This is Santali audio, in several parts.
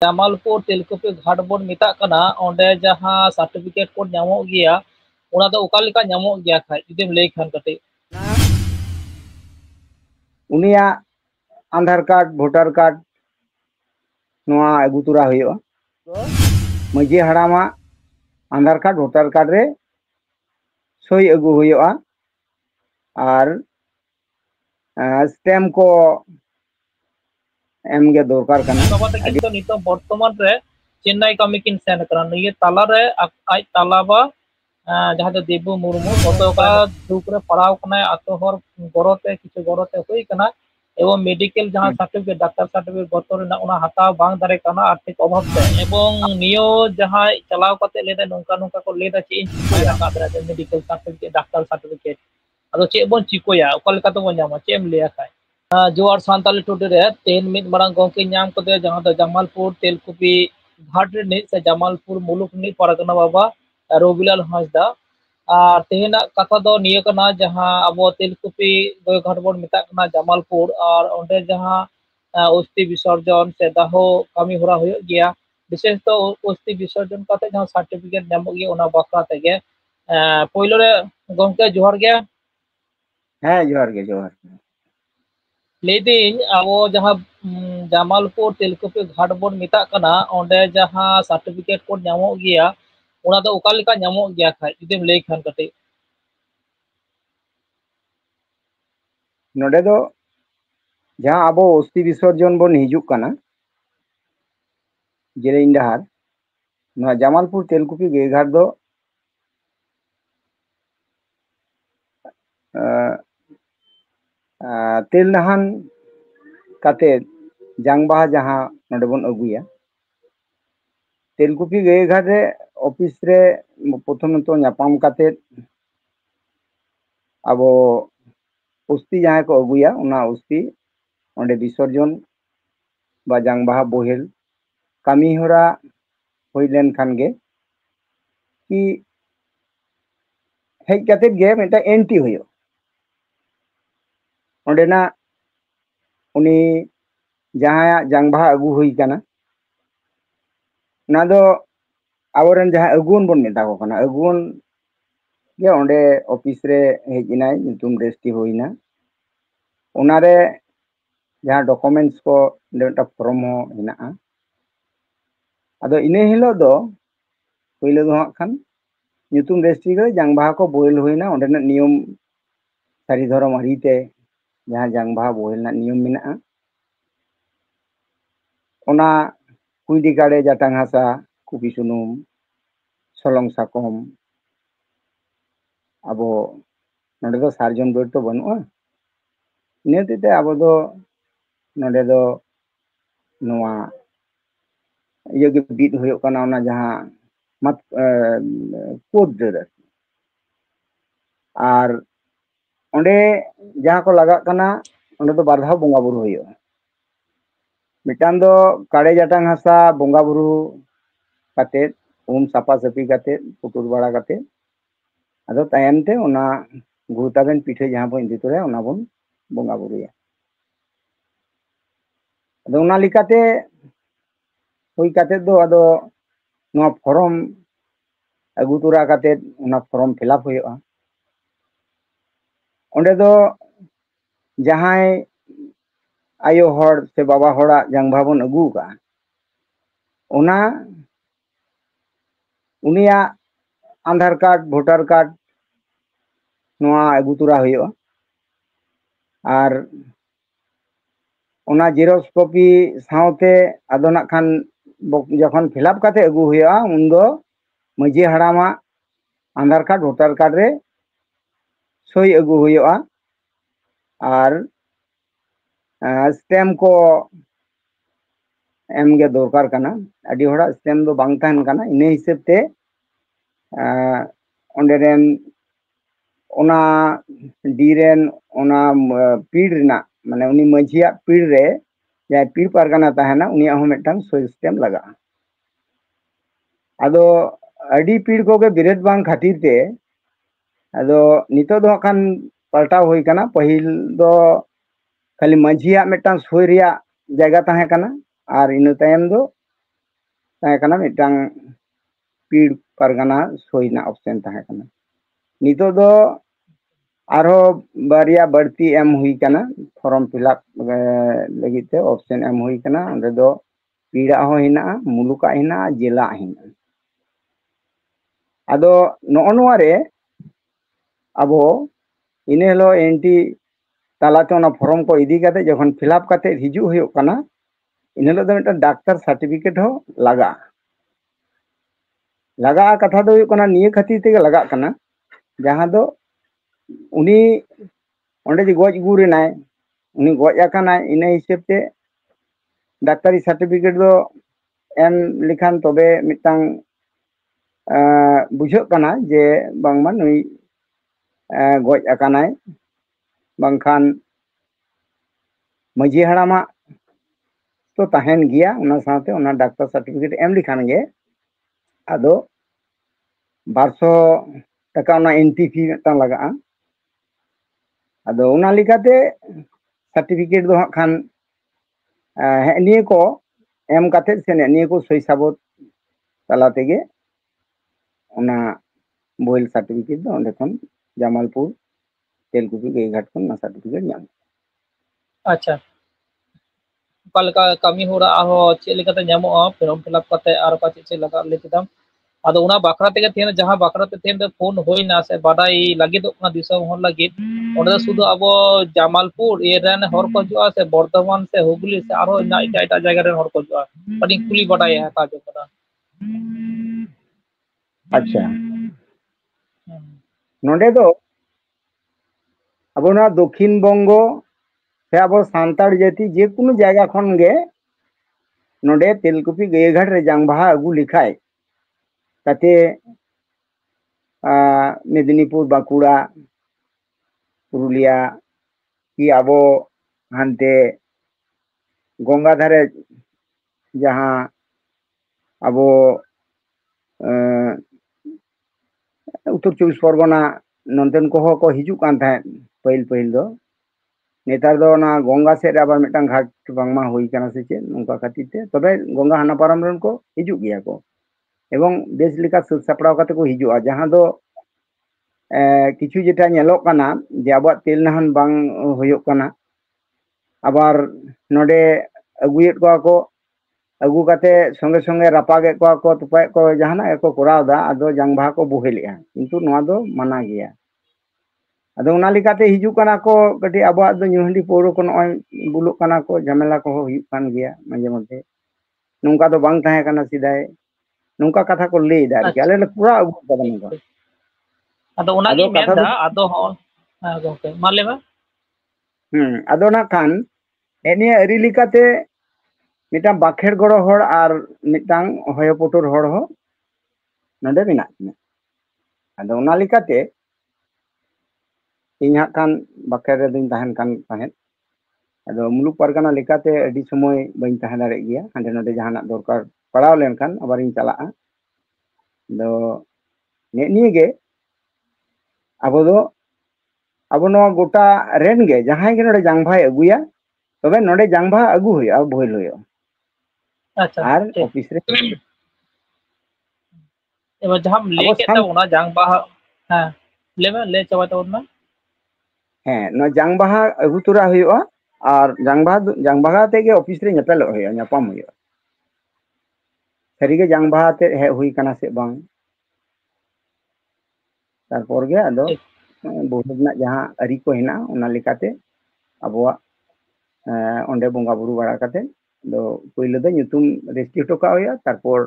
জামালপুর তেলকুপি ঘাট বন মেতাগ কানা ওंडे जहां সার্টিফিকেট को ᱧᱟᱢᱚᱜ ᱜᱮᱭᱟ ওনা ᱫᱚ ᱚᱠᱟ ᱞᱮᱠᱟ ᱧᱟᱢᱚᱜ ᱜᱮᱭᱟ ᱠᱷᱟᱡ ᱡᱩᱫᱤᱢ ᱞᱟᱹᱭ ᱠᱷᱟᱱ ᱠᱟᱹᱴᱤᱡ उनिया आधार कार्ड भोटार कार्ड नोआ अगू तुरा हुयो मजी हड़ामा आधार कार्ड भोटार कार्ड रे सही अगू हुयो और स्टैम्प को एम गे दरकार कना बाबा तकिन तो नितो वर्तमान रे चेन्नई कामी किन सेन करा निये ताला रे आज तालाबा जहां दो देबू मुर्मू गतका दुक रे पड़ाव कना आतो हर गरते किछु गरते होई कना एवं मेडिकल जहां सर्टिफिकेट डाक्टर सर्टिफिकेट गतो रे ओना हताव बांग दारे कना आर्थिक अभाव ते एवं नियो जहां चलाव कते लेदा नोंका नोंका को लेदा चे इन चिकोया कादरा मेडिकल सर्टिफिकेट डाक्टर सर्टिफिकेट अदो चे बोन चिकोया ओका लेका तो बोन जामा चे एम लेया खाय जोर सांताली टोटे रे तेन मिट मारंग गोंके नाम कते जहां दो जमालपुर तेलकुपी घाट रे नि से जमालपुर मुलुक नि परगना बाबा रविलाल हांसदा और तेहना कथा दो निये कना जहां अब तेलकुपी गय घाट बोन मेता कना जमालपुर और ओंडे जहां अस्थि विसर्जन से दाहो कामी होरा होय गया विशेष तो अस्थि विसर्जन कते जहां सर्टिफिकेट नामो गया ओना बाखरा तेगे पहिले रे गोंके जोहार गया है जोहार गे जोहार लेदिन अब जहां जमालपुर तेलकुपी घाट बोन मेता कना ओंडे जहां सर्टिफिकेट को नामो गया ओना दो ओका लेका नामो गया खाय जुदिम लay खान कते नोडे दो जहां अब अस्थि विसर्जन बन हिजुक कना जेरेइन डहार ना जमालपुर तेलकुपी गे घाट दो तेल नहान काते जांगबाहा जहां नोडे बन अगुया तेलकुपी गे घाट रे ऑफिस रे प्रथम तो न्यापाम काते अब अस्थि जहां को अगुया उना अस्थि ओंडे विसर्जन बा जांगबाहा बोहेल कामी होरा होई लेन खान गे कि हेज काते गे मेटा एंटी होयो ओंडेना उनी जहां जांगबाहा अगु हुई कना ना दो आवरन जहां अगुन बन मेता को कना अगुन गे ओंडे ऑफिस रे हेज इनाय नितुम रेस्टी होइना ओनारे जहां डॉक्यूमेंट्स को डेटा फॉर्म हो हिना अदो इने हिलो दो पहिले दो हां खान नितुम रेस्टी गे जांगबाहा को बोइल होइना ओंडेना नियम सारी धर्म हरिते जहां जांगबाहा बोइल ना नियम मिना ओना कुइडी गाड़े जाटांग हासा कुपी सुनुम सोलंग साकम अब नोडे दो सार्जन बोर्ड तो बनुआ नेते अब दो नोडे दो नोआ ये गे बीट होयो कना ओना जहां मत कोड दर और ओंडे जहां को लगा कना ओंडे दो बारधा बोंगा बुरु होयो मिटान दो काड़े जाटांग हासा बोंगा बुरु काते उम सापा सपी काते पुटुर बाड़ा काते अदो तायनते ओना गुताबेन पीठे जहां बन इदी तोरे ओना बन बोंगा बुरुया अदो ओना लिकाते होई काते दो अदो नोआ फॉर्म अगु तुरा काते ओना फॉर्म फिलअप होयोआ ओंडे दो जहां आयो हर से बाबा हड़ा जांगबाहा बन अगु का ओना उनिया आधार कार्ड भोटार कार्ड नोआ अगु तुरा हुयो और ओना जेरॉक्स कॉपी साउते अदो ना खान जखन फिलअप काते अगु हुयो उन दो मजी हड़ामा आधार कार्ड भोटार कार्ड रे सही अगु हुयो और स्टैम्प को एम गे दरकार कना अडी होड़ा स्टैम्प दो बांग ताहन कना इने हिसाब ते ओंडे रेन ओना डीरेन ओना पीड़ रेना माने उनी मझिया पीड़ रे या पीड़ पारगाना ताहना उनिया हो मेटांग सही स्टैम्प लगा अदो अडी पीड़ को गे बिरेट बांग खातिर ते अदो नितो दो खान पलटाव होई कना पहिल दो खाली मझिया मेटांग सोय रिया जगह ताहे कना और इन तायम दो ᱛᱟᱦᱮᱸ ᱠᱟᱱᱟ ᱢᱤᱫᱴᱟᱝ ᱯᱤᱲ ᱯᱟᱨᱜᱟᱱᱟ ᱥᱳᱭ ᱨᱮᱱᱟᱜ ᱚᱯᱥᱮᱱ ᱛᱟᱦᱮᱸ ᱠᱟᱱᱟ ᱱᱤᱛᱚᱜ ᱫᱚ ᱟᱨᱦᱚᱸ ᱵᱟᱨᱭᱟ ᱵᱟᱹᱲᱛᱤ ᱮᱢ ᱦᱩᱭ ᱠᱟᱱᱟ ᱯᱷᱚᱨᱚᱢ ᱯᱷᱤᱞᱟᱯ ᱞᱟᱹᱜᱤᱫ ᱛᱮ ᱚᱯᱥᱮᱱ ᱮᱢ ᱦᱩᱭ ᱠᱟᱱᱟ ᱚᱸᱰᱮ ᱫᱚ ᱯᱤᱲᱟᱜ ᱦᱚᱸ ᱦᱮᱱᱟᱜᱼᱟ ᱢᱩᱞᱩᱠᱟᱜ ᱦᱮᱱᱟᱜᱼᱟ ᱡᱮᱞᱟᱜ ᱦᱮᱱᱟᱜᱼᱟ ᱟᱫᱚ ᱱᱚᱜᱼᱚ ᱱᱚᱣᱟ ᱨᱮ ᱟᱵᱚ ᱤᱱᱟᱹ ᱦᱤᱞᱳᱜ ᱮᱱᱴᱤ ᱛᱟᱞᱟᱛᱮ ᱚᱱᱟ ᱯᱷᱚᱨᱚᱢ ᱠᱚ ᱤᱫᱤ ᱠᱟᱛᱮ ᱡᱚᱠᱷᱚᱱ ᱯᱷᱤᱞᱟᱯ ᱠᱟᱛᱮ ᱦᱤᱡᱩᱜ ᱦᱩᱭᱩᱜ ᱠᱟᱱᱟ ᱤᱱᱟᱹ ᱦᱤᱞᱳᱜ ᱫᱚ ᱢᱤᱫᱴᱟᱝ ᱰᱟᱠᱛᱟᱨ ᱥᱟᱨᱴᱤᱯᱷᱤᱠᱮᱴ ᱦᱚᱸ ᱞᱟᱜᱟᱜᱼᱟ ᱠᱟᱛᱷᱟ ᱫᱚ ᱦᱩᱭᱩᱜ ᱠᱟᱱᱟ ᱱᱤᱭᱟᱹ ᱠᱷᱟᱹᱛᱤᱨ ᱛᱮᱜᱮ ᱞᱟᱜᱟᱜ ᱠᱟᱱᱟ ᱡᱟᱦᱟᱸ ᱫᱚ ᱩᱱᱤ ᱚᱸᱰᱮ ᱡᱮ ᱜᱚᱡ ᱜᱩᱨ ᱮᱱᱟᱭ ᱩᱱᱤ ᱜᱚᱡ ᱟᱠᱟᱱᱟᱭ ᱤᱱᱟᱹ ᱦᱤᱥᱟᱹᱵ ᱛᱮ ᱰᱟक्তারি ᱥᱟᱨᱴᱤᱯᱷᱤᱠᱮᱴ ᱫᱚ ᱮᱢ ᱞᱮᱠᱷᱟᱱ ᱛᱚᱵᱮ ᱢᱤᱫᱴᱟᱝ ᱵᱩᱡᱷᱟᱹᱜ ᱠᱟᱱᱟ ᱡᱮ ᱵᱟᱝᱢᱟ ᱱᱩᱭ ᱜᱚᱡ ᱟᱠᱟᱱᱟᱭ ᱵᱟᱝᱠᱷᱟन ᱢᱟᱺᱡᱷᱤ ᱦᱟᱲᱟᱢᱟᱜ तो तहन गया उना साथे उना डॉक्टर सर्टिफिकेट एम लिखान गे आदो 1200 टाका उना एंट्री फी मिदटां लगा आदो उना लिखाते सर्टिफिकेट दो हां खान निये को एम काते से निये को सही साबत तला तेगे उना बोइल सर्टिफिकेट दो ओंडे खन जामालपुर तेलकुपी गेघाट खन ना सर्टिफिकेट नाम अच्छा पालका कमी होरा आहो चे लेकाते ᱧᱟᱢᱚᱜᱼᱟ फॉर्म फिलअप करते आर का चे लगा ले किदाम आदो उना बाखरा तेगे थेन जहां बाखरा ते थेन फोन होइना से बाडाई लागिद ओना दिसम हर लागिद ओंडे सुदु अबो जामालपुर एरन हर को जुआ से बर्धमान से हुगली से आरो ना इटा इटा जगह रे हर को जुआ पड़ी कुली बाडाई हता जो कदा अच्छा नोंडे दो अबो ना दक्षिण बंगो से अब सान्ताड़ जाति जे कोनो जायगा खन गे नोंडे तेलकुपी गेघाट रे जांगबाहा अगु लिखाय ताते मेदिनीपुर बांकुड़ा पुरुलिया कि आबो हानते गंगा धारे जहां आबो उत्तर 24 परगना नंतन को हो को हिजु कान था पहिल पहिल दो नेतार दो ना गंगा से रे आबार मिटांग घाट बांगमा होई काना से चे उनका खातिर ते तबे गंगा हाना पारम रन को हिजु गया को एवं देश लिका सुख सपड़ाव काते को हिजुआ जहां दो किछु जेटा नेलोक काना जे आबा तेल नहन बांग होयोक काना आबार नोडे अगुयेत को अगु काते संगे संगे रापागे को तुपाय को जहाना को कोरावदा आदो जांगभा को बोहेलिया किंतु नोआ दो माना गया आदो उना लिकाते हिजु काना को कटी आबा दो न्यूहंडी पोरो को नय बुलुक काना को झमेला को हुयुक कान गया माजे मध्य नोंका दो बांग ताहे काना सिदाय नोंका कथा को ले दा के आले पूरा अगु कदम आदो उना गी मेंदा आदो हो गोके मालेमा आदो ना खान एनिया अरी लिकाते मिटां बाखेर गड़ो हर आर मिटां हय पटोर हर हो नोंडे मेना आदो उना लिकाते ᱤᱧ ᱦᱟᱸᱜ ᱠᱷᱟᱱ ᱵᱟᱠᱷᱮᱲ ᱨᱮᱫᱚᱧ ᱛᱟᱦᱮᱱ ᱠᱟᱱ ᱛᱟᱦᱮᱸᱫ ᱟᱫᱚ ᱢᱩᱞᱩᱠ ᱯᱟᱨᱜᱟᱱᱟ ᱞᱮᱠᱟᱛᱮ ᱟᱹᱰᱤ ᱥᱚᱢᱚᱭ ᱵᱟᱹᱧ ᱛᱟᱦᱮᱸ ᱫᱟᱲᱮᱭᱟᱜ ᱜᱮᱭᱟ ᱦᱟᱸᱰᱮ ᱱᱚᱰᱮ ᱡᱟᱦᱟᱱᱟᱜ ᱫᱚᱨᱠᱟর ᱯᱟᱲᱟᱣ ᱞᱮᱱᱠᱷᱟᱱ ᱟᱵᱟᱨᱤᱧ ᱪᱟᱞᱟᱜᱼᱟ ᱟᱫᱚ ᱱᱤᱭᱟᱹ ᱜᱮ ᱟᱵᱚ ᱫᱚ ᱟᱵᱚ ᱱᱚᱣᱟ ᱜᱚᱴᱟ ᱨᱮᱱ ᱜᱮ ᱡᱟᱦᱟᱸᱭ ᱜᱮ ᱱᱚᱰᱮ ᱡᱟᱝᱵᱷᱟᱭ ᱟᱹᱜᱩᱭᱟ ᱛᱚᱵᱮ ᱱᱚᱰᱮ ᱡᱟᱝᱵᱷᱟ ᱟᱹᱜᱩ ᱦᱩᱭᱩᱜᱼᱟ ᱵᱳᱭᱞ ᱦᱩᱭᱩᱜᱼᱟ अच्छा ᱟᱨ ᱚᱯᱷᱤᱥ ᱨᱮ एबार जहां ले के तब जांगबा हां लेबे ले चावा तब ᱦᱮᱸ ᱱᱚᱣᱟ ᱡᱟᱝᱵᱟᱦᱟ ᱟᱹᱜᱩ ᱛᱚᱨᱟ ᱦᱩᱭᱩᱜᱼᱟ ᱟᱨ ᱡᱟᱝᱵᱟᱦᱟ ᱛᱮᱜᱮ ᱚᱯᱷᱤᱥ ᱨᱮ ᱧᱮᱯᱮᱞᱚᱜ ᱦᱩᱭᱩᱜᱼᱟ ᱧᱟᱯᱟᱢ ᱦᱩᱭᱩᱜᱼᱟ ᱥᱟᱹᱨᱤᱜᱮ ᱡᱟᱝᱵᱟᱦᱟ ᱛᱮ ᱦᱮᱡ ᱦᱩᱭ ᱠᱟᱱᱟ ᱥᱮ ᱵᱟᱝ ᱛᱟᱨᱯᱚᱨ ᱜᱮ ᱟᱫᱚ ᱵᱚᱦᱩ ᱨᱮᱱᱟᱜ ᱡᱟᱦᱟᱸ ᱟᱹᱨᱤ ko ᱦᱮᱱᱟᱜᱼᱟ ᱚᱱᱟ ᱞᱮᱠᱟᱛᱮ ᱟᱵᱚᱣᱟᱜ ᱚᱸᱰᱮ ᱵᱚᱸᱜᱟ ᱵᱩᱨᱩ ᱵᱟᱲᱟ ᱠᱟᱛᱮ ᱫᱚ ᱯᱳᱭᱞᱳ ᱫᱚ ᱧᱩᱛᱩᱢ ᱨᱮᱡᱤᱥᱴᱨᱤ ᱦᱚᱴᱚ ᱠᱟᱜ ᱦᱩᱭᱩᱜᱼᱟ ᱛᱟᱨᱯᱚᱨ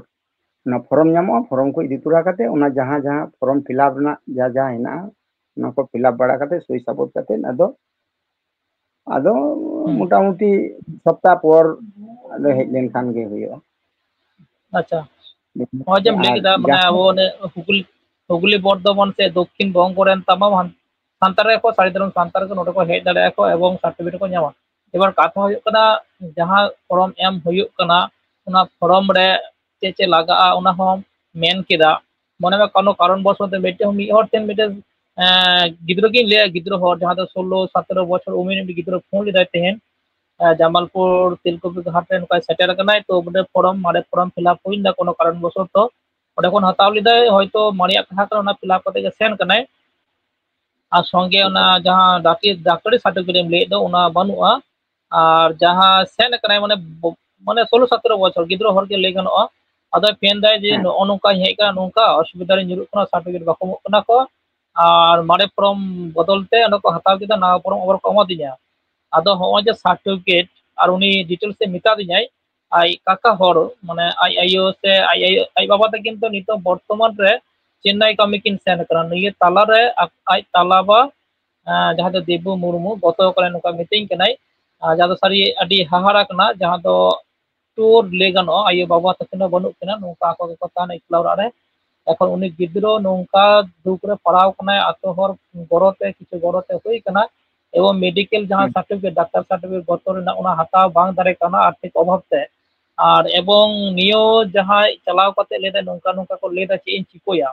ᱚᱱᱟ ᱯᱷᱚᱨᱚᱢ ᱧᱟᱢᱚᱜᱼᱟ ᱯᱷᱚᱨᱚᱢ ᱠᱚ ᱤᱫᱤ ᱛᱚᱨᱟ ᱠᱟᱛᱮ ᱚᱱᱟ ᱡᱟᱦᱟᱸ ᱯᱷᱚᱨᱚᱢ ᱯᱷᱤᱞᱟᱯ ᱨᱮᱱᱟᱜ ᱡᱟᱦᱟᱸ ᱦᱮᱱᱟᱜᱼᱟ ᱚᱱᱟ ᱠᱚ ᱯᱷᱤᱞᱟᱯ ᱵᱟᱲᱟ ᱠᱟᱛᱮ ᱥᱳᱭ ᱥᱟᱵᱚᱛ ᱠᱟᱛᱮ ᱟᱫᱚ मोटामुटी सप्ताह पर आदो हेज लेनखान गे हुयो अच्छा जम लेकिदा माने अब ने हुगली बर्धमान से दक्षिण बंग रेन तमाम सान्तार को सारी धर्म सान्तार को नोटे को हेज दाड़े को एवं सर्टिफिकेट को ᱧᱟᱢᱟ एबार कथा हुयो कना जहां फॉर्म एम हुयो कना उना फॉर्म रे चे लगा उना हम मेन केदा मने में कोनो कारण बसते मेटे मी हर तेन मेटे गिद्रो की ले गिद्रो हर जहां 16 17 बछर उमेर गिद्रो फोन ले तेहन জামালপুর তিলকুপি ঘাটে নৌকায় সেটেল কানায় তো ওদের ফর্ম মারে ফর্ম ফিল আপ হইনা কোনো কারণ বশত ওটা কোন হাতাও লিদায় হয়তো মারিয়া কাহা কারণ না ফিল আপ করতে সেন কানায় আর সঙ্গে ওনা যাহা ডাক্তারি সার্টিফিকেট এম লেদ ওনা বানুয়া আর যাহা সেন কানায় মানে মানে 16-17 বছর গিদ্র হরকে লে গানোa আদা পেন দায় যে নৌকা হেই কানা নৌকা অসুবিধা রে নিরুক কানা সার্টিফিকেট বাকো মক কানা ko আর মারে ফর্ম বদলতে অনা ko হাতাও কিদা না ফর্ম আবার কমা দি냐 আদো হয় যে সার্টিফিকেট আর উনি ডিটেলস এ মিতা দিኛই আই কাকা হর মানে আই আইও সে আই বাবা তে কিন্তু নিত বর্তমান রে চেন্নাই কামি কিন সেন কারণ নিয়ে তালা রে আই তালাবা যাহা দো দেবু মুর্মু গত কালে নৌকা মিটিং কানাই যাহা দো সারি আডি হাহারা কানা যাহা দো टूर ले गानो आयो बाबा तकिन बनुक किना नौका को कथा ना इकला रे এখন উনি গিদ্র নৌকা দুপুরে পড়াও কানা আতো হর গরতে কিছু গরতে হই কানা এবং মেডিকেল যাহা সার্টিফিকেট ডাক্তার সার্টিফিকেট গত রে না ওনা হাতা বাং দারে কানা আর্থিক অভাবতে আর এবং নিও যাহা চালাও কাতে লেদা নৌকা নৌকা को লেদা চে ইন চিকোয়া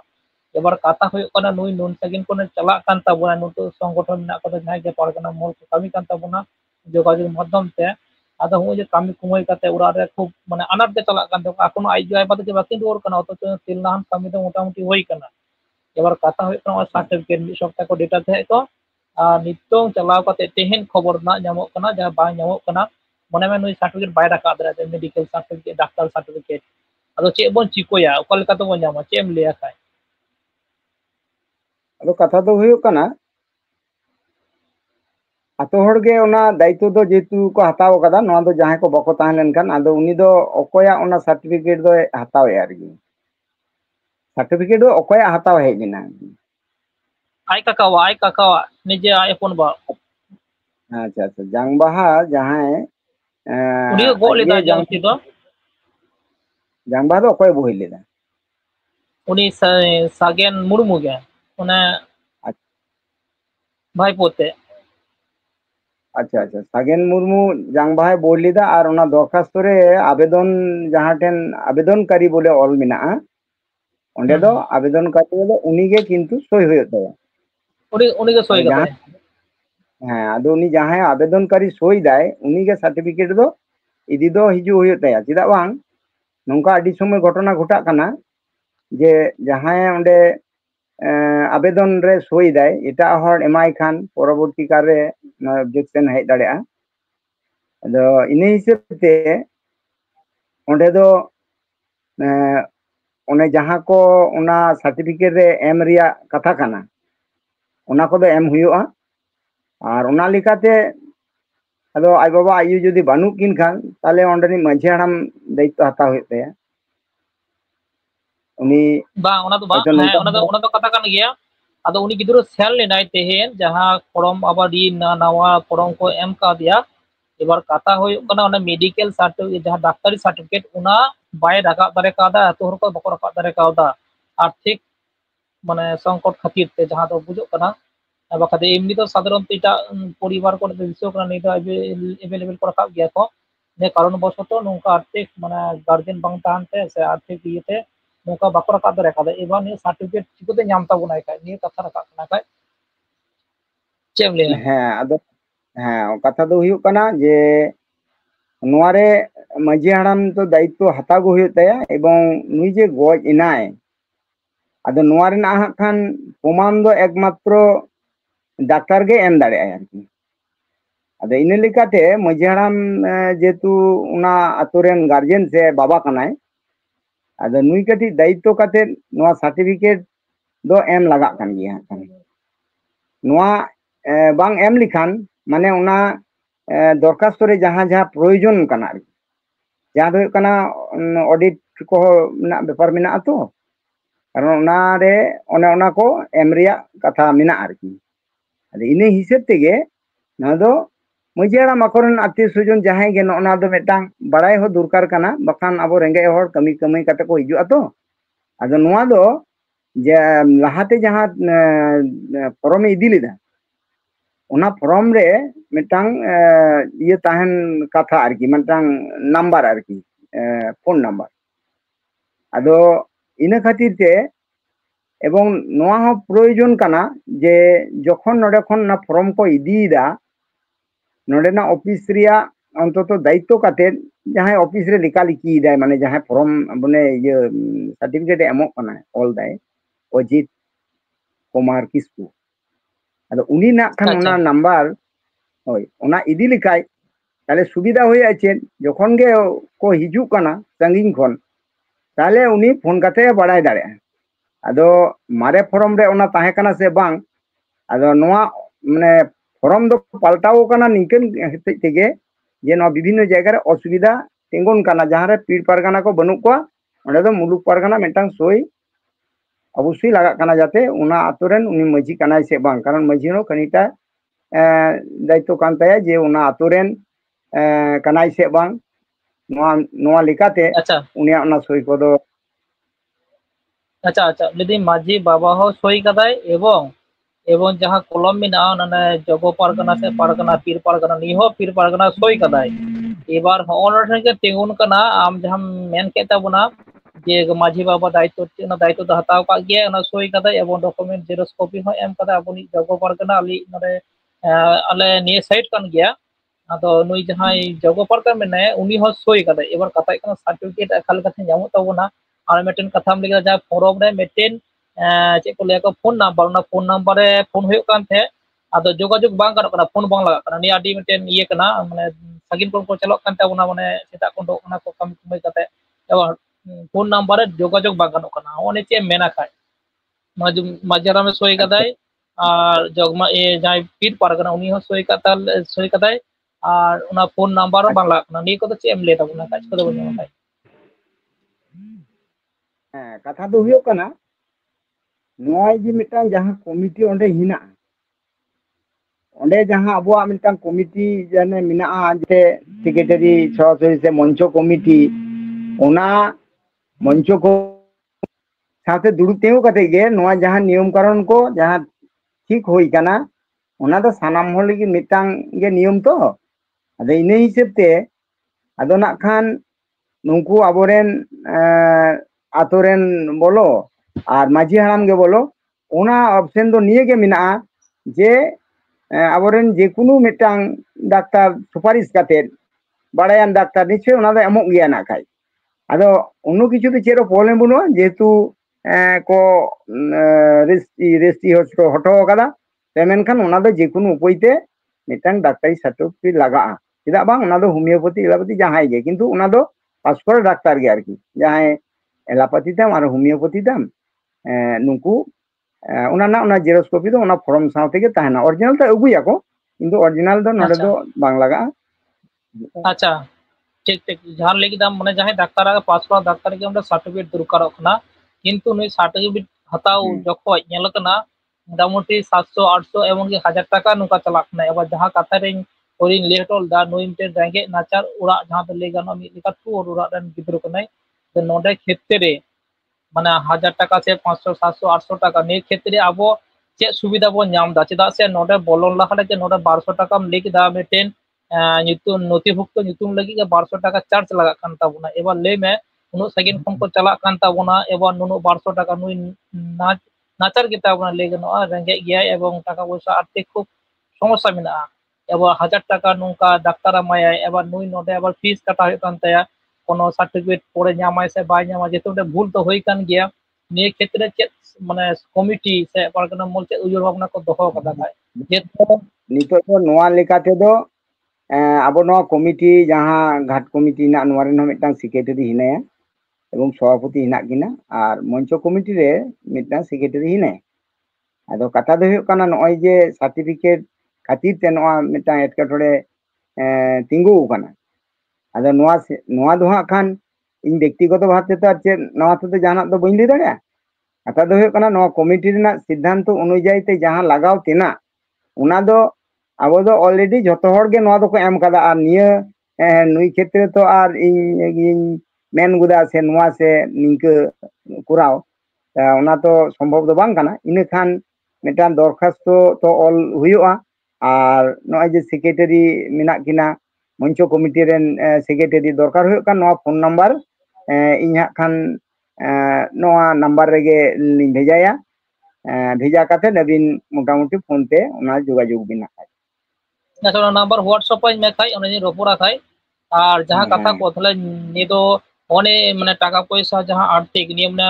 এবার কথা হই কানা নুই নুন সাগিন কোনে চালা কান তাবনা নতু সংগঠন না কথা যাই যে পারগানা মোর কামি কান তাবনা যোগাযোগ মাধ্যম তে আদা হুঁ যে কামি কুমাই কাতে ওরা রে খুব মানে আনাট তে চালা কান তো এখনো আই জয় পাতে বাকিন ওর কানা অত তিলনাহান কামি তো মোটামুটি হই কানা এবার কথা হই কানা সার্টিফিকেট মি সপ্তাহ को डेटा তে তো নিত্যং চালাও কাতে তেহেন খবর না ᱧᱟᱢᱚᱜ ᱠᱟᱱᱟ ᱡᱟᱦᱟᱸ ᱵᱟᱝ ᱧᱟᱢᱚᱜ ᱠᱟᱱᱟ মনে হয় নুই সার্টিফিকেট বাই রাখা দাঁড়াতে মেডিকেল সার্টিফিকেট ডাক্তার সার্টিফিকেট আদো চে বন চিকোয়া ওকা লেকা তো বন ᱧᱟᱢᱟ চে এম লেয়া খায় ᱟᱫᱚ ᱠᱟᱛᱷᱟ ᱫᱚ ᱦᱩᱭᱩᱜ ᱠᱟᱱᱟ ᱟᱛᱳ ᱦᱚᱲᱜᱮ ᱚᱱᱟ ᱫᱟᱭᱤᱛᱛᱚ ᱫᱚ ᱡᱮᱦᱮᱛᱩ ᱠᱚ ᱦᱟᱛᱟᱣ ᱟᱠᱟᱫᱟ ᱱᱚᱣᱟ ᱫᱚ ᱡᱟᱦᱟᱸᱭ ᱠᱚ ᱵᱟᱠᱚ ᱛᱟᱦᱮᱸ ᱞᱮᱱᱠᱷᱟᱱ ᱟᱫᱚ ᱩᱱᱤ ᱫᱚ ᱚᱠᱚᱭᱟᱜ ᱚᱱᱟ ᱥᱟᱨᱴᱤᱯᱷᱤᱠᱮᱴ ᱫᱚᱭ ᱦᱟᱛᱟᱣᱮᱜᱼᱟ ᱟᱨᱠᱤ ᱥᱟᱨᱴᱤᱯᱷᱤᱠᱮᱴ ᱫᱚ ᱚᱠᱚᱭᱟᱜ ᱦᱟᱛᱟᱣ ᱦᱮᱡ ᱮᱱᱟ ᱟᱭ ᱠᱟᱠᱟᱣᱟ ᱱᱤᱡᱮ ᱟᱭ ᱮᱯᱚᱱ ᱵᱟ ᱟᱪᱪᱷᱟ ᱟᱪᱪᱷᱟ ᱡᱟᱝ ᱵᱟᱦᱟ ᱡᱟᱦᱟᱸᱭ उड़ी गो लेदा ᱟᱡᱜᱮ जंगसी दो ᱡᱟᱝ ᱵᱟᱦᱟ ᱫᱚ ᱚᱠᱚᱭ ᱵᱳᱭ ᱞᱮᱫᱟ उड़ी सागेन मुर्मू गे उन्हें भाई पोते আচ্ছা আচ্ছা সাগেন মুর্মু জাং বাহায় বই লেদা আর ওনা দরখাস্ত রে আবেদন যাহা টেন আবেদনকারী বলে অল মেনাগᱼᱟ ᱚᱸᱰᱮ ᱫᱚ আবেদনকারী বলে উনিগে কিন্তু সই ᱦᱩᱭᱩᱜ ᱛᱟᱭᱟ उड़ी के सोई गए হ্যাঁ আদো উনি যাহায় আবেদনকারী সই দেয় উনিগে সার্টিফিকেট দো ইদি দো হিজু ᱦᱩᱭᱩᱜ ᱛᱟᱭᱟ ᱪᱮᱫᱟᱜ ᱵᱟᱝ ᱱᱚᱝᱠᱟ ᱟᱹᱰᱤ ᱥᱚᱢᱚᱭ ᱜᱷᱚᱴᱚᱱᱟ ᱜᱷᱚᱴᱟᱜ ᱠᱟᱱᱟ ᱡᱮ ᱡᱟᱦᱟᱸᱭ ᱚᱸᱰᱮ আবেদন রে সই দেয় এটা হর এমআই খান পরবর্তী কালে অবজেকশন হেজ দাঁড়ায় আদো ইনি হিসেবে ᱚᱸᱰᱮ ᱫᱚ ᱚᱱᱮ ᱡᱟᱦᱟᱸ ᱠᱚ ᱚᱱᱟ ᱥᱟᱨᱴᱤᱯᱷᱤᱠᱮᱴ ᱨᱮ ᱮᱢ ᱨᱮᱭᱟᱜ ᱠᱟᱛᱷᱟ ᱠᱟᱱᱟ ᱚᱱᱟ ᱠᱚᱫᱚ ᱮᱢ ᱦᱩᱭᱩᱜᱼᱟ আর ওনা লেখাতে আদো আই বাবা আইউ যদি বানুক কিন খান তাহলে অন্ডেনি মাঝি হারাম দায়িত্ব হাতাও হয়ে তায়া উনি bang ona do ba ona do kata kan gya ado uni gidro sel le nai tehen jaha forum abar di nawa forum ko em ka dia এবার কথা হই কানা ওনা মেডিকেল সার্টিফিকেট যাহা ডাক্তারি সার্টিফিকেট ওনা বাই রাখা দারে কাদা এত হর কো বকর রাখা দারে কাদা আর্থিক মানে সংকট খাতির তে যাহা তো বুঝো কানা বাকাতে এমনি তো সাধারণত এটা পরিবার করে দিছো কারণ এটা अवेलेबल করে রাখা গিয়া তো যে কারণ বশত নৌকা আর্থিক মানে গার্জেন বাং তাহানতে সে আর্থিক ইয়েতে নৌকা বাকো রাখা দারে কাদা এবার নিয়ে সার্টিফিকেট চিকোতে ᱧᱟᱢ ᱛᱟᱵᱚᱱᱟ ᱠᱷᱟᱡ নিয়ে কথা রাখা কানা ᱠᱷᱟᱡ ᱪᱮᱢ ᱞᱮᱭᱟ হ্যাঁ আদো হ্যাঁ কথা তো হুᱭᱩᱜ ᱠᱟᱱᱟ যে নোয়ারে মাঝি হারাম তো দায়িত্ব হাতাও গো হুᱭᱩᱜ তায়া এবং নুই যে গজ এনায় আদো নোয়া রেনা হাক খান প্রমাণ দো একমাত্র ডাক্তার গে এম দাঁড়ায় আর কি আদো ইনা লেকাতে মাঝি হারাম যেহেতু ওনা আতোরেন গার্জেন সে বাবা কানায় আদো নুই কাটি দায়িত্ব কাতে নোয়া সার্টিফিকেট দো এম লাগাক কান গিয়া খান নোয়া বাং এম লিখান মানে ওনা দরখাস্ত রে যাহা যাহা প্রয়োজন কানা আর যাহা দো কানা অডিট কো না ব্যাপার মেনা তো কারণ ওনা রে ওনা কো এম রিয়া কথা মেনা আর কি আদো ইনে হিসেব তেগে না দো মজিয়ারা মাকরন আত্মীয় স্বজন যাহাই গে ওনা দো মেটাং বাড়াই হো দরকার কানা বাখান আবো রেঙ্গে হর কামি কামি কাতে কো হিজু আতো আদো নোয়া দো যে লাহাতে যাহা ফর্ম ইদি লিদা ওনা ফর্ম রে মেটাং ইয়ে তাহেন কথা আর কি মেটাং নাম্বার আর কি ফোন নাম্বার আদো ইনা খাতির তে এবং নোয়া হো প্রয়োজন কানা যে যখন নডে খন না ফর্ম কো ইদিদা নডে না অফিস রিয়া অন্তত দায়িত্ব কাতে যাহাই অফিস রে লেখালেখি দেয় মানে যাহাই ফর্ম মানে ইয়ে সার্টিফিকেট এমক কানা অল দেয় অজিত কুমার কিসকু আদো উনি না খান আচ্ছা ওনা নাম্বার ওই ওনা ইদি লিখাই তাহলে সুবিধা হয়ে আছে যখন গে কো হিজুক কানা সাঙ্গিন খন তাহলে উনি ফোন কাতে বাড়াই দাঁড়ে আদো মারে ফর্ম রে ওনা তাহে কানা সে বাং আদো নোয়া মানে ফর্ম দো পাল্টাও কানা নিকেন হেতে তেগে যে নোয়া বিভিন্ন জায়গা রে অসুবিধা তিঙ্গুন কানা যাহারে পীর পারগানা को बनुक को ओंडे दो मुलुक पारगाना मेंटांग सोई अवश्य लगा काना जाते उना आतोरेन उनी मजी कानाय से बांग कारण मजी नो कनिटा दायित्व कान ताया जे उना आतोरेन कानाय से बांग नोआ नोआ लिकाते अच्छा उनिया उना सोई को दो अच्छा अच्छा यदि माझी बाबा हो सही कदाय एवं एवं जहाँ कलम में ना नने जगो पारगना से पारगना पीर पारगना नी हो पीर पारगना सही कदाय एबार होनर के तिंगुन कना आम जहां मेन के ताबना जे माझी बाबा दायित्व द हताव का गे ना सही कदाय एवं डॉक्यूमेंट जेरॉक्स कॉपी हो एम कदा अपनी जगो पारगना अली नरे आले निये साइट कान गया आदो नुई जहां जगो पारगना मेने उनी हो सही कदाय एबार कथा कना सर्टिफिकेट अकाल कथे जामो ताबना और मेटेन कथाम लेगा जा फॉर्म रे मेटेन चे को लेको फोन नंबर रे फोन हुयो कान थे आदो जोगाजोग बांग गानो कना फोन बांग लगा कना नि आडी मेटेन इये कना माने सागिन को चलो कान ताबना माने सेटा को दो कना को कम कम कते एबार फोन नंबर रे जोगाजोग बांग गानो कना ओने चे मेना खाय माजरा में सोई कदाय और जगमा ए जाय पीर पारगना उनी हो सोई कदाय और उना फोन नंबर बांग लगा कना नि को तो चे एम ले ताबना काज को दो बनो खाय कथा दो हुयो कना नोय जी मिटांग जहां कमिटी ओंडे हिना ओंडे जहां अबुआ मिटांग कमिटी जाने मिना जे सेक्रेटरी सभापति से मंचो कमिटी ओना मंचो को साथे दुड़ुब तेउ कते गे नोआ जहां नियम कानून को जहां ठीक होई काना ओना दो सानाम होल लगी मिटांग गे नियम तो अदे इने हिसाब ते अदो ना खान नुंकु आबोरेन आतोरेन बोलो और माझी हाराम गे बोलो ओना ऑप्शन दो निये गे मिना जे आबोरेन जे कुनु मिटांग डाक्टर सुपारिश काते बाड़ायान डाक्टर निचे ओना दो एमोग गिया ना खाय आदो उन्नो किछु तो चेरो प्रॉब्लम बनुआ जेहेतु को रेस्टी हटो कदा मेनखान ओना दो जे कुनु उपायते मिटांग डाक्टरी सर्टिफिकेट लगा चेदा बांग ओना दो होमियोपैथी एलापैथी जहां गे किंतु ओना दो पास करे डाक्टर गे आरकी जहां एलापैथी ताम और होमियोपैथी ताम नुकु ओना ना ओना जेरॉक्स कॉपी दो ओना फॉर्म साथे गे ताहेना ओरिजिनल तो अगुया को किंतु ओरिजिनल दो नोडे दो बांग लगा अच्छा ठीक ठीक जहां लेगी दाम माने जहां डाक्टर आगे पास करा डाक्टर के हमरा सर्टिफिकेट दरकार कना किंतु नुई सर्टिफिकेट हताव जखो नेल कना मोटामुटी 700 800 एवं 1000 टाका नुका चला कना एबा जहां कथा रे ओरिन लेटोल दा नुई मिटे रेंगे नाचार उड़ा जहां तो ले गानो मी लिका टू और उड़ा रन गिद्रो कनाय तो नोडे क्षेत्र रे माने 1000 टाका से 500 700 800 टाका ने क्षेत्र रे आबो चे सुविधा बो नाम दा चेदा से नोडे बोलन लाखा जे नोडे 1200 टाका लेके दा मिटेन nyutum नोटिभुक्त nyutum lagi ke 1200 टाका चार्ज लगा kan tabuna ebar le me unuk sagin khon ko chalak kan tabuna ebar nunuk 1200 টাকা nui nacar kita buna le gano renge gya ebong taka poisa artik khub সমস্যা মেনা এবার 1000 টাকা নুকা ডাক্তার মায়া এবার নুই নদে এবার ফিস কাটা হই কান তায়া কোনো সার্টিফিকেট পড়ে জামাই সে বাই জামা যেতে ভুল তো হই কান গিয়া নিয়ে ক্ষেত্রে চেক মানে কমিটি সে পারগানা মল চেক উজুর ভাবনা को দহ কথা খায় যে নিতো তো নোয়া লেকাতে দো अब कमिटी जहाँ घाट कमिटी ना सेक्रेटरी हिनाया एवं सभापति हिना किना और मंचो कमिटी रे मिटना सेक्रेटरी हिनाय आदो कथा दो हुयो काना नय जे सर्टिफिकेट खातिर ते नोआ मिटा एटकेटोड़े तिंगु काना आदो नोआ दो हा खान इन व्यक्तिगत भाव ते चे नोआ ते जहां दो बइन ले दाड़ा कथा दो हुयो काना नोआ कमिटी रेना सिद्धांत अनुयायी ते जहां लगाव तेना उना दो अब दो ऑलरेडी जतो हर गे नोआ दो को एम कदा और निया नुई क्षेत्र तो और इन मेन गुदा से नोआ से निंक कुराव ओना तो संभव दो बांग काना इने खान मिटान दरखास्त तो ऑल हुयुआ और नोआ जे सेक्रेटरी मिना किना मंचो कमिटी रेन सेक्रेटरी दरकार हुयो कान नोआ फोन नंबर इन्हा खान नोआ नंबर रेगे लिंग भेजाया भेजा काते नबीन मोटामुटी फोन ते ओना जोगाजोग बिना ᱟᱪᱪᱷᱟ ᱚᱱᱟ ᱱᱟᱢᱵᱟᱨ হোয়াটসঅ্যাপ ᱟᱹᱧ ᱢᱮ ᱠᱷᱟᱡ ᱚᱱᱟ ᱨᱚᱯᱚᱲᱟ ᱠᱷᱟᱡ আর যাহা কথা কো তাহলে নিদো অনে মানে টাকা পয়সা যাহা আর্থিক নিয়ে মানে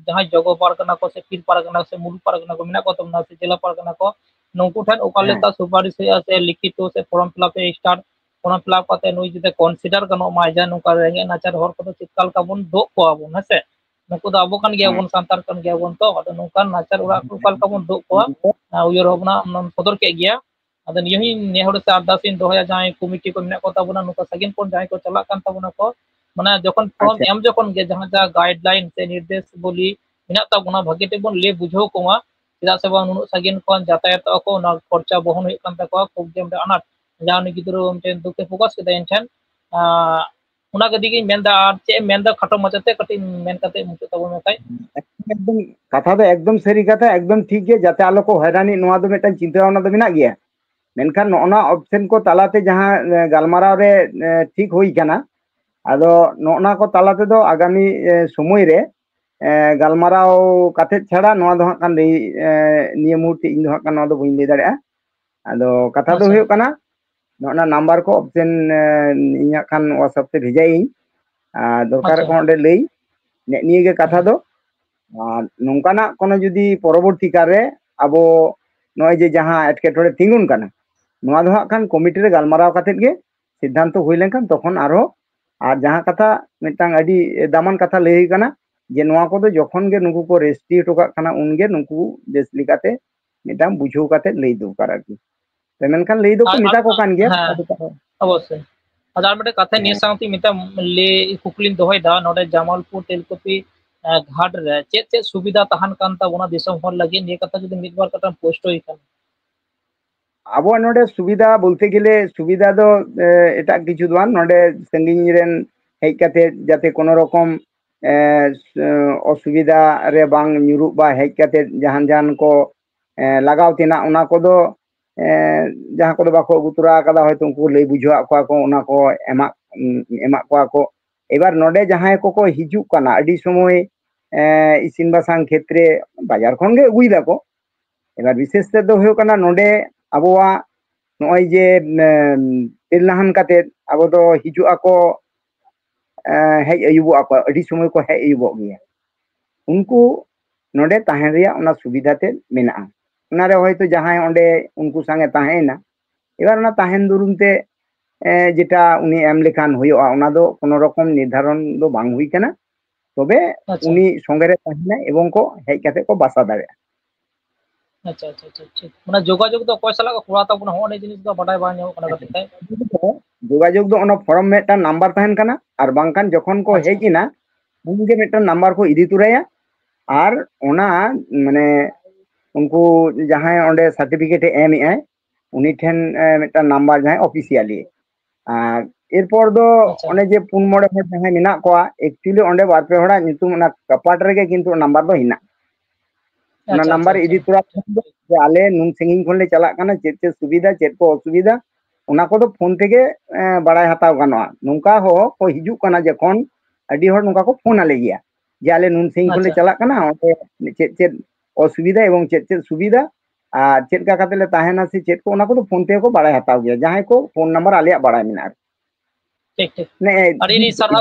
যাহা জগ পারগানা কো সে পীর পারগানা সে মুল পারগানা কো মেনা কো তোমরা সে জেলা পারগানা কো নঙ্কু ঠান ওকালেকা সুপারিশ সে লিখিত সে form fill up start form fill up কাতে নুই যদি কনসিডার গানো মাইজা নুকা রেঙ্গে নাচার হর কো চিতকাল কাবন দো কো আবন হেসে নুকু ᱫᱚ ᱟᱵᱚ ᱠᱟᱱ ᱜᱮᱭᱟᱵᱚᱱ ᱥᱟᱱᱛᱟᱲ ᱠᱟᱱ ᱜᱮᱭᱟᱵᱚᱱ ᱛᱚ ᱟᱫᱚ ᱱᱚᱝᱠᱟᱱ ᱱᱟᱪᱟᱨ ᱚᱲᱟᱜ ᱚᱠᱟ ᱞᱮᱠᱟ ᱵᱚᱱ ᱫᱩᱜ ᱠᱚᱣᱟ ᱩᱭᱦᱟᱹᱨ ᱵᱷᱟᱵᱽᱱᱟ ᱥᱚᱫᱚᱨ ᱠᱮᱫ ᱜᱮᱭᱟ ᱟᱫᱚ ᱱᱤᱭᱟᱹ ᱦᱚᱸ ᱱᱮᱦᱚᱲ ᱥᱮ ᱟᱨᱫᱟᱥᱤᱧ ᱫᱚᱦᱚᱭᱟ ᱡᱟᱦᱟᱸᱭ ᱠᱚᱢᱤᱴᱤ ᱠᱚ ᱢᱮᱱᱟᱜ ᱠᱚ ᱛᱟᱵᱚᱱᱟ ᱱᱚᱝᱠᱟ ᱥᱟᱺᱜᱤᱧ ᱠᱷᱚᱱ ᱡᱟᱦᱟᱸᱭ ᱠᱚ ᱪᱟᱞᱟᱜ ᱠᱟᱱ ᱛᱟᱵᱚᱱᱟ ᱠᱚ ᱢᱟᱱᱮ ᱡᱚᱠᱷᱚᱱ ᱯᱷᱨᱚᱢ ᱮᱢ ᱡᱚᱠᱷᱚᱱ ᱜᱮ ᱡᱟᱦᱟᱸ ᱡᱟᱦᱟᱸ ᱜᱟᱭᱤᱰᱞᱟᱭᱤᱱ ᱥᱮ ᱱᱤর্দেশ বলি ᱢᱮᱱᱟᱜ ᱛᱟᱵᱚᱱᱟ ᱵᱷᱟᱹᱜᱤ ᱛᱮᱵᱚᱱ ᱞᱟᱹᱭ ᱵᱩᱡᱷᱟᱹᱣ ᱠᱚᱣᱟ ᱪᱮᱫᱟᱜ ᱥᱮ ᱵᱟᱝ ᱱᱩᱱᱟᱹᱜ ᱥᱟᱺᱜᱤᱧ ᱠᱷᱚᱱ ᱡᱟᱛᱟᱭᱟᱛᱚᱜ ᱟᱠᱚ ᱚᱱᱟ ᱠᱷᱚᱨᱪᱟ ᱵᱚᱦᱚᱱ ᱦᱩᱭᱩᱜ ᱠᱟᱱ ᱛᱟᱠᱚᱣᱟ ᱠᱷᱩᱵ ᱜᱮ ᱟᱱᱟᱴ ᱡᱟᱦᱟᱸ ᱩᱱᱤ ᱜᱤᱫᱽᱨᱟᱹ ᱢᱤᱫᱴᱮᱱ ᱫᱩᱠᱮ ᱯᱷᱳᱠᱟᱥ ᱠᱮᱫᱟ ᱤᱧ ᱴᱷᱮᱱ ᱚᱱᱟ ᱜᱮ ᱫᱤᱜᱤᱧ ᱢᱮᱱᱫᱟ ᱟᱨ ᱪᱮᱫ ᱮᱢ ᱢᱮᱱᱫᱟ ᱠᱷᱟᱴᱚ ᱢᱟᱪᱷᱟᱛᱮ ᱠᱟᱹᱴᱤᱡ ᱢᱮᱱ ᱠᱟᱛᱮ ᱢᱩᱪᱟᱹᱫ ᱛᱟᱵᱚᱱ ᱢᱮ ᱠᱷᱟᱡ एकदम कथा दो एकदम सही कथा एकदम ठीक है जाते आलो को हैरानी नोआ दो मिटन चिंता भावना दो मेना गया मेनखान नोना ऑप्शन को तालाते जहां गालमाराव रे ठीक हुई कना आदो नोना को तालाते दो आगामी समय रे गालमाराव काथे छाड़ा नोआ दो हां कान निये मुहूर्ते इन दो हां कान नोआ दो बइन ले दाड़े आदो कथा दो हुयो कना नोना नंबर को ऑप्शन इया खान व्हाट्सएप ते भेजाई दरकार को ओंडे लई निये गे कथा दो नौकाना कोनो जुदी परवर्ती कारे आबो नय जे जहां एटकेटोड़े तिंगुन काना नोआ दो हां खान कमिटी रे गालमाराव कातेत गे सिद्धांत हुई लेनखान तखन आरो आर जहां कथा मिटांग अडी दामान कथा लई काना जे नोआ को दो जखन गे नुकु को रेस्टी टोका काना उनगे नुकु बेस लिकाते मिटांग बुझाव काते लई दरकार आरकी ते मेनखान लई दो को मिता को कान गे अवश्य आदार मटे कथा निये साउती मिता ले कुकलिन दोहयदा नोडे जामालपुर तेलकुपी घाट रे चेत चेत सुविधा तहन कान ताबोना दिसम हर लगी निये कथा जुदी मिद बार कथा पोस्ट होई कान अब नोडे सुविधा बोलते गेले सुविधा दो एटा किछु दवान नोडे संगिनी रेन हेज काते जाते कोनो रकम असुविधा रे बांग nyurup बा हेज काते जहान जहान को लगाव तेना उना को दो जहां को बाको गुतरा कदा होय तुमको लई बुझवा को उना को एमा को एबार नोडे जहां को हिजु काना अडी समय इसिन बासांग क्षेत्रे बाजार खन गे उई दाको एबार विशेष ते दो होय काना नोडे अबोवा नय जे तिलनाहान काते अब दो हिजु आको हेज अयुबो आको अडी समय को हेज अयुबो गया उनको नोडे ताहेन रिया उना सुविधा ते मेना उनारे होयतो जहां ओंडे उनको संगे ताहेना एबार उना ताहेन दुरुम ते जेटा उनी एम लेखान होयोआ उना दो कोनो रकम निर्धारण दो बांग हुई काना तबे उनी संगे रे ताहेना एवं को हेज काते को बासा दाड़े अच्छा अच्छा अच्छा ठीक माने जोगाजोग दो कोय साला को खुरा ताबोना होने जिनिस दो बडाय बा ᱧᱟᱢᱚᱜ ᱠᱟᱱᱟ ᱠᱟᱹᱴᱤᱡ ᱠᱟᱭ जोगाजोग दो ओना फॉर्म मेटा नंबर ताहेन काना आर बांकान जखन को हेजिना उनगे मेटा नंबर को इदी तुराया आर ओना माने उनको जहां ओंडे सर्टिफिकेट एम आय उनी ठेन मेटा नंबर जहां ऑफिशियली आर एरपर दो ओने जे पुन मोड़े हर जहां मेना कोआ एक्चुअली ओंडे बार पे होड़ा नितुम ओना कपाट रेगे किंतु नंबर दो हिना ओना नंबर इदी तुरा जे आले नुन सिंगिंग खन ले चला काना चेत चेत सुविधा चेत को असुविधा ओना को दो फोन तेगे बड़ाय हताव गानोआ नुंका हो को हिजु काना जखन अडी हर नुंका को फोन आले गया जे आले नुन सिंगिंग खन ले चला काना ओते चेत चेत असुविधा एवं चेत चेत सुविधा चेत का काते ले ताहेना से चेत को ओना को फोन ते को बड़ाय हताव गया जहां को फोन नंबर आलिया बड़ाय मिना ठीक ठीक ने अडी साराव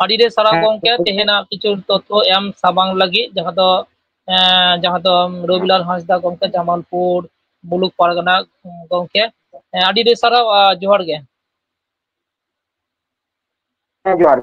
अडी रे साराव गंके तेहेना किछु तथ्य एम साबांग लगी जहां दो रविलाल हांसदा गंके जामालपुर मुलुक पारगना गंके अडी रे साराव जोहार गे जोहार